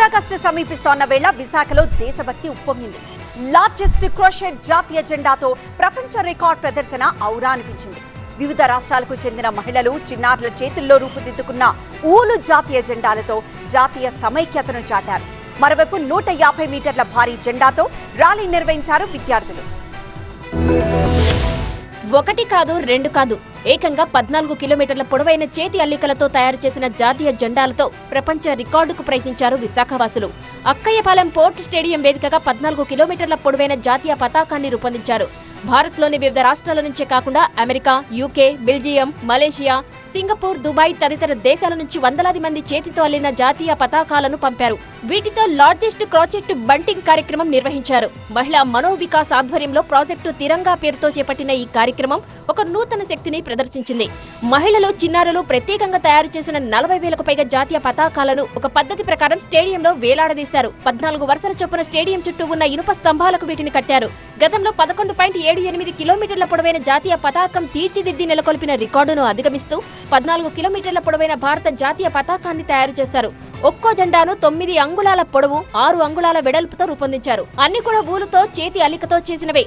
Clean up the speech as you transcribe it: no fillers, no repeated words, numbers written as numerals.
పంద్రాగస్టు సమీపిస్తోన్న వేళ విశాఖలో దేశభక్తి ఉప్పొంగింది. లార్జెస్ట్ క్రోషెట్ జాతీయ జెండాతో ప్రపంచ రికార్డ్ ప్రదర్శన ఔరా అనిపించింది. వివిధ రాష్ట్రాలకు చెందిన మహిళలు, చిన్నారుల చేతుల్లో రూపుదిద్దుకున్న ఊలు జాతీయ జెండాలతో జాతీయ సమైక్యతను చాటారు. మరోవైపు 150 మీటర్ల భారీ జెండాతో ర్యాలీ నిర్వహించారు విద్యార్థులు. ఒకటి కాదు, రెండు కాదు, ఏకంగా 14 కిలోమీటర్ల పొడవైన చేతి అల్లికలతో తయారు చేసిన జాతీయ జెండాలతో ప్రపంచ రికార్డుకు ప్రయత్నించారు విశాఖవాసులు. అక్కయ్యపాలెం పోర్ట్ స్టేడియం వేదికగా 14 కిలోమీటర్ల పొడవైన జాతీయ పతాకాన్ని రూపొందించారు. భారత్లోని వివిధ రాష్ట్రాల నుంచే కాకుండా America, UK, Belgium, Malaysia, Singapore, Dubai తదితర దేశాల నుంచి వందలాది మంది చేతితో అల్లిన జాతీయ పతాకాలను పంపారు. వీటితో లార్జెస్ట్ క్రోచెట్ బంటింగ్ కార్యక్రమం నిర్వహించారు. మహిళా మనోవికాస్ ఆధ్వర్యంలో ప్రాజెక్టు తిరంగా పేరుతో చేపట్టిన ఈ కార్యక్రమం ఒక నూతన శక్తిని ప్రదర్శించింది. మహిళలు, చిన్నారులు ప్రత్యేకంగా తయారు చేసిన 40,000కు పైగా జాతీయ పతాకాలను ఒక పద్ధతి ప్రకారం స్టేడియంలో వేలాడదీశారు. 14 వరుసల చొప్పున స్టేడియం చుట్టూ ఉన్న ఇనుప స్తంభాలకు వీటిని కట్టారు. గతంలో 11.78 కిలోమీటర్ల పొడవైన జాతీయ పతాకం తీర్చిదిద్ది నెలకొల్పిన రికార్డును అధిగమిస్తూ 14 కిలోమీటర్ల పొడవైన భారత జాతీయ పతాకాన్ని తయారు చేశారు. ఒక్కో జెండాను 9 అంగుళాల పొడవు, 6 అంగుళాల వెడల్పుతో రూపొందించారు. అన్ని కూడా ఊలుతో, చేతి అల్లికతో చేసినవే.